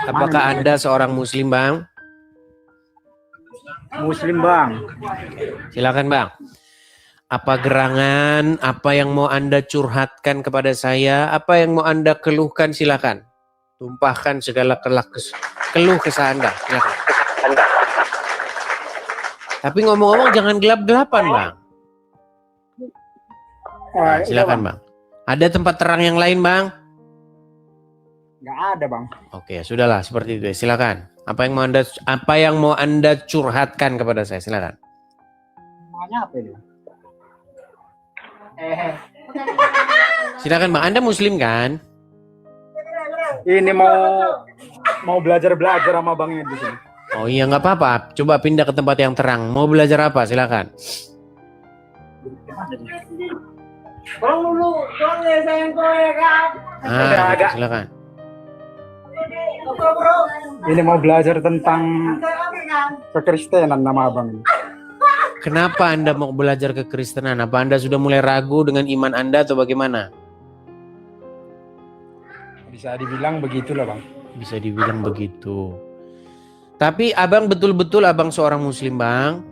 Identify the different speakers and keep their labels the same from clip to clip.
Speaker 1: Apakah Anda seorang Muslim, Bang?
Speaker 2: Muslim, Bang.
Speaker 1: Silakan, Bang. Apa gerangan, apa yang mau Anda curhatkan kepada saya, apa yang mau Anda keluhkan, silakan. Tumpahkan segala keluh kesah Anda, silakan. Tapi ngomong-ngomong jangan gelap-gelapan, Bang. Nah, silakan, Bang. Ada tempat terang yang lain, Bang?
Speaker 2: Nggak ada, Bang.
Speaker 1: Oke, sudahlah seperti itu. Silakan. Apa yang mau Anda curhatkan kepada saya? Silakan.
Speaker 2: Namanya apa ini?
Speaker 1: Silakan, Bang. Anda Muslim kan?
Speaker 2: Ini mau belajar sama Bangnya di sini.
Speaker 1: Oh iya, nggak apa-apa. Coba pindah ke tempat yang terang. Mau belajar apa? Silakan. Silakan.
Speaker 2: Ini mau belajar tentang kekristenan nama Abang.
Speaker 1: Kenapa Anda mau belajar kekristenan? Apa Anda sudah mulai ragu dengan iman Anda atau bagaimana?
Speaker 2: Bisa dibilang begitulah, Bang.
Speaker 1: Bisa dibilang begitu. Tapi Abang betul-betul Abang seorang Muslim, Bang?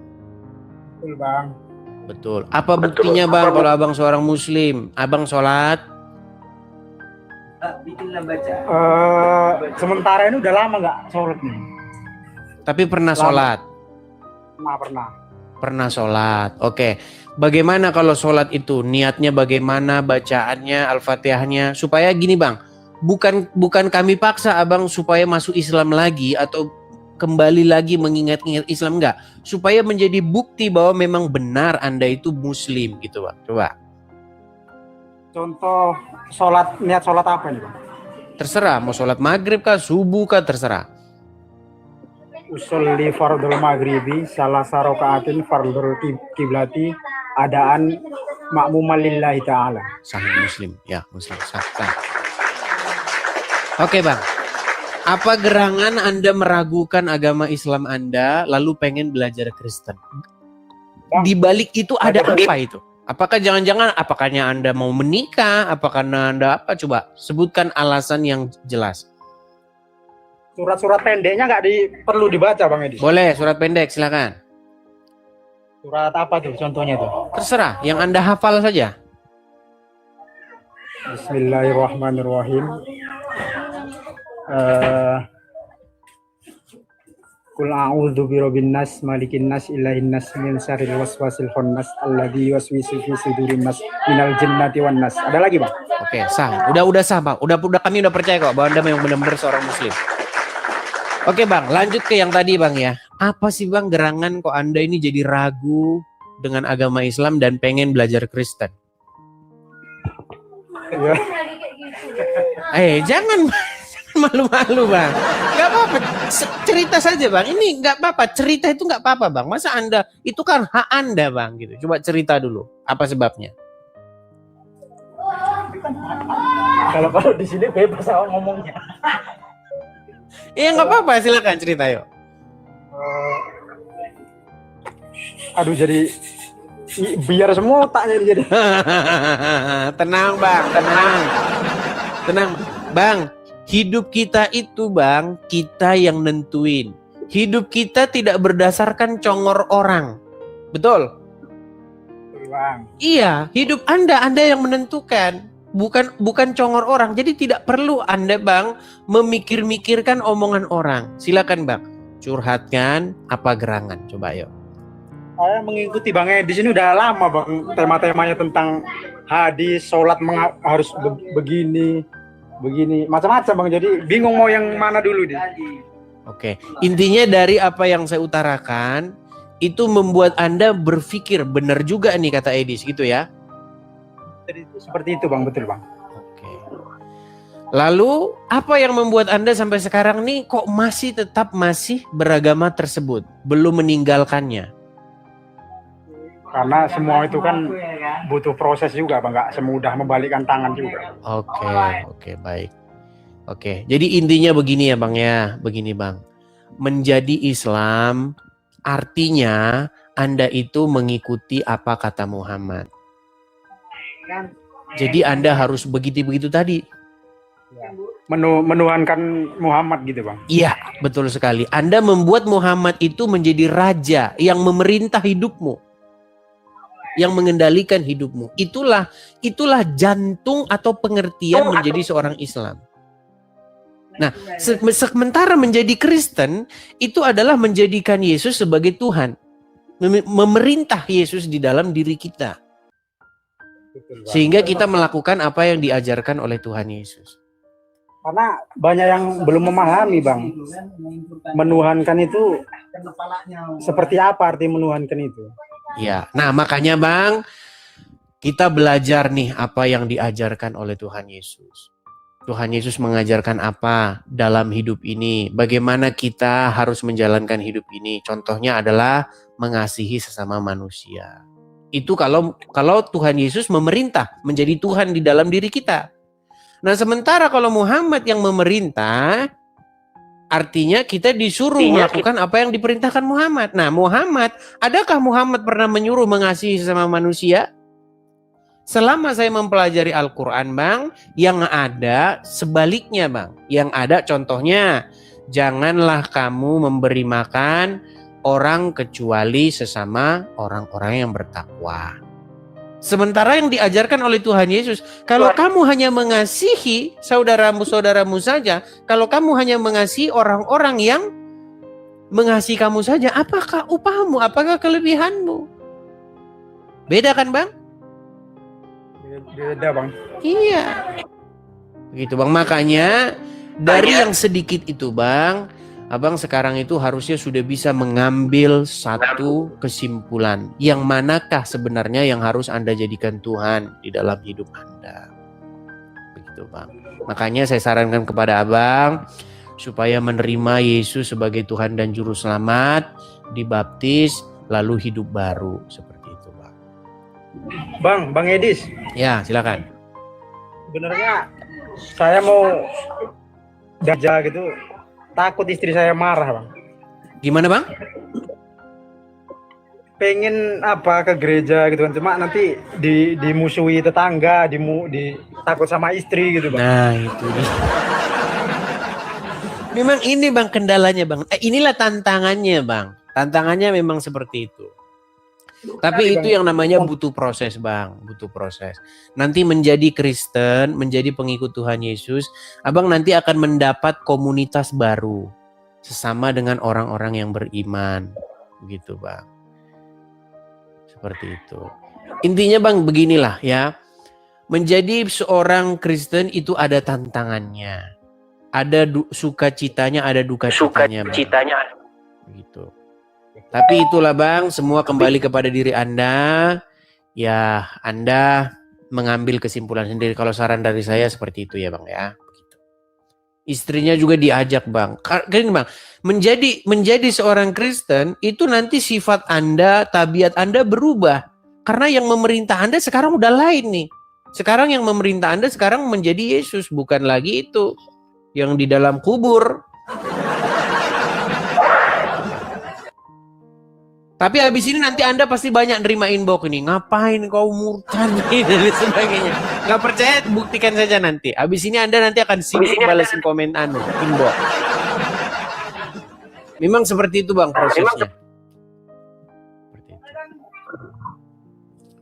Speaker 2: Betul, Bang.
Speaker 1: Betul. Apa buktinya, Bang, kalau Abang seorang Muslim? Abang sholat?
Speaker 2: Sementara ini udah lama nggak sholat nih.
Speaker 1: Tapi pernah sholat? Pernah sholat. Oke. Bagaimana kalau sholat itu? Niatnya bagaimana? Bacaannya, Al-Fatihahnya? Supaya gini, Bang. Bukan kami paksa Abang supaya masuk Islam lagi atau kembali lagi mengingat-ingat Islam, enggak. Supaya menjadi bukti bahwa memang benar Anda itu Muslim gitu, Bang. Coba.
Speaker 2: Contoh niat sholat apa nih, Bang?
Speaker 1: Terserah, mau sholat maghrib kah, subuh kah, terserah.
Speaker 2: Usolli fardul maghribi salah sarokaatin fardul kiblati adaan makmuman lillahi ta'ala.
Speaker 1: Sahih Muslim, ya Muslim, sah. Oke, Bang. Apa gerangan Anda meragukan agama Islam Anda lalu pengen belajar Kristen? Di balik itu ada apa itu? Apakah jangan-jangan apakahnya Anda mau menikah? Apakah Anda apa? Coba sebutkan alasan yang jelas.
Speaker 2: Surat-surat pendeknya perlu dibaca, Bang Edi?
Speaker 1: Boleh, surat pendek silakan.
Speaker 2: Surat apa tuh contohnya tuh?
Speaker 1: Terserah, yang Anda hafal saja.
Speaker 2: Bismillahirrahmanirrahim. Qul a'udzu birabbin nas, malikin nas, ilahin nas, min syarril waswasil khannas, alladzi yuwaswisu fi sudurin nas, minal jinnati wan nas. Ada lagi, Bang?
Speaker 1: Oke, sah. Udah sah, Bang. Udah kami udah percaya kok bahwa Anda memang benar-benar seorang Muslim. Oke, Bang, lanjut ke yang tadi, Bang, ya. Apa sih, Bang, gerangan kok Anda ini jadi ragu dengan agama Islam dan pengen belajar Kristen?
Speaker 2: Ya.
Speaker 1: Jangan malu-malu, Bang. Gak apa-apa, cerita saja, Bang. Ini gak apa-apa, cerita itu gak apa-apa, Bang. Masa Anda, itu kan hak Anda, Bang, gitu. Coba cerita dulu, apa sebabnya?
Speaker 2: Kalau di sini bebas awal ngomongnya.
Speaker 1: Iya, nggak apa-apa, silakan cerita yuk.
Speaker 2: Aduh, jadi biar semua otaknya jadi.
Speaker 1: Tenang, Bang, tenang, Bang. Hidup kita itu, Bang, kita yang nentuin. Hidup kita tidak berdasarkan congor orang, betul?
Speaker 2: Bang.
Speaker 1: Iya, hidup Anda yang menentukan. Bukan congor orang. Jadi tidak perlu Anda, Bang, memikir-mikirkan omongan orang. Silakan, Bang. Curhatkan apa gerangan. Coba yuk.
Speaker 2: Saya mengikuti Bang di sini udah lama, Bang. Tema-temanya tentang hadis, sholat harus begini, macam-macam, Bang. Jadi bingung mau yang mana dulu nih.
Speaker 1: Oke. Intinya dari apa yang saya utarakan itu membuat Anda berpikir benar juga nih kata Edis gitu ya.
Speaker 2: Seperti itu, Bang, betul, Bang.
Speaker 1: Oke. Lalu apa yang membuat Anda sampai sekarang nih kok tetap beragama tersebut, belum meninggalkannya?
Speaker 2: Karena semua itu kan butuh proses juga, Bang, nggak semudah membalikkan tangan juga.
Speaker 1: Oke, baik. Oke, jadi intinya begini ya, Bang ya, begini, Bang. Menjadi Islam artinya Anda itu mengikuti apa kata Muhammad. Jadi Anda harus begitu tadi.
Speaker 2: menuhankan Muhammad gitu bang.
Speaker 1: Iya, betul sekali. Anda membuat Muhammad itu menjadi raja yang memerintah hidupmu, yang mengendalikan hidupmu. Itulah jantung atau pengertian menjadi seorang Islam. Nah, sementara menjadi Kristen itu adalah menjadikan Yesus sebagai Tuhan, memerintah Yesus di dalam diri kita, sehingga kita melakukan apa yang diajarkan oleh Tuhan Yesus.
Speaker 2: Karena banyak yang belum memahami bang, menuhankan itu seperti apa arti menuhankan itu.
Speaker 1: Ya, nah makanya bang, kita belajar nih apa yang diajarkan oleh Tuhan Yesus. Tuhan Yesus mengajarkan apa dalam hidup ini, bagaimana kita harus menjalankan hidup ini. Contohnya adalah mengasihi sesama manusia. Itu kalau Tuhan Yesus memerintah menjadi Tuhan di dalam diri kita. Nah, sementara kalau Muhammad yang memerintah, artinya kita disuruh melakukan apa yang diperintahkan Muhammad. Nah, adakah Muhammad pernah menyuruh mengasihi sesama manusia? Selama saya mempelajari Al-Quran bang, yang ada sebaliknya bang. Yang ada contohnya, janganlah kamu memberi makan orang kecuali sesama orang-orang yang bertakwa. Sementara yang diajarkan oleh Tuhan Yesus, kalau kamu hanya mengasihi saudaramu-saudaramu saja, kalau kamu hanya mengasihi orang-orang yang mengasihi kamu saja, apakah upahmu, apakah kelebihanmu? Beda kan bang?
Speaker 2: Beda bang.
Speaker 1: Iya. Begitu bang, makanya dari yang sedikit itu bang, abang sekarang itu harusnya sudah bisa mengambil satu kesimpulan. Yang manakah sebenarnya yang harus Anda jadikan Tuhan di dalam hidup Anda. Begitu bang. Makanya saya sarankan kepada abang supaya menerima Yesus sebagai Tuhan dan Juru Selamat, dibaptis, lalu hidup baru. Seperti itu bang.
Speaker 2: Bang Edis.
Speaker 1: Ya silakan.
Speaker 2: Sebenarnya saya mau kerja gitu, takut istri saya marah bang.
Speaker 1: Gimana bang?
Speaker 2: Pengen ke gereja gitu kan, cuma nanti dimusuhi tetangga, takut sama istri gitu bang.
Speaker 1: Nah itu dia. Memang ini bang kendalanya bang. Inilah tantangannya bang. Tantangannya memang seperti itu. Tapi itu yang namanya butuh proses bang, butuh proses. Nanti menjadi Kristen, menjadi pengikut Tuhan Yesus, abang nanti akan mendapat komunitas baru, sesama dengan orang-orang yang beriman, begitu bang. Seperti itu. Intinya bang beginilah ya, menjadi seorang Kristen itu ada tantangannya, ada sukacitanya, ada duka citanya bang. Begitu. Tapi itulah bang, semua kembali kepada diri Anda. Ya, Anda mengambil kesimpulan sendiri. Kalau saran dari saya seperti itu ya bang ya. Begitu. Istrinya juga diajak bang. Gini bang, menjadi seorang Kristen itu nanti sifat Anda, tabiat Anda berubah. Karena yang memerintah Anda sekarang udah lain nih. Sekarang yang memerintah Anda sekarang menjadi Yesus, bukan lagi itu yang di dalam kubur. Tapi habis ini nanti Anda pasti banyak nerima inbox ini. Ngapain kau murtad dan sebagainya. Nggak percaya, buktikan saja nanti. Habis ini Anda nanti akan sibuk balasin komen inbox. Memang seperti itu bang prosesnya.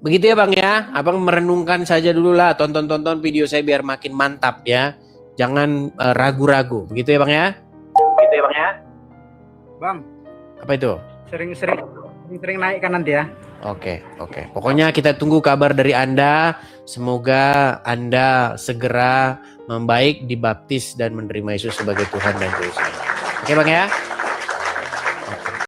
Speaker 1: Begitu ya bang ya. Abang merenungkan saja dulu lah. Tonton video saya biar makin mantap ya. Jangan ragu-ragu. Begitu ya bang ya.
Speaker 2: Bang.
Speaker 1: Apa itu?
Speaker 2: Sering naikkan nanti ya.
Speaker 1: Oke. Pokoknya kita tunggu kabar dari Anda. Semoga Anda segera membaik, dibaptis dan menerima Yesus sebagai Tuhan dan Juru Selamat. Oke bang ya.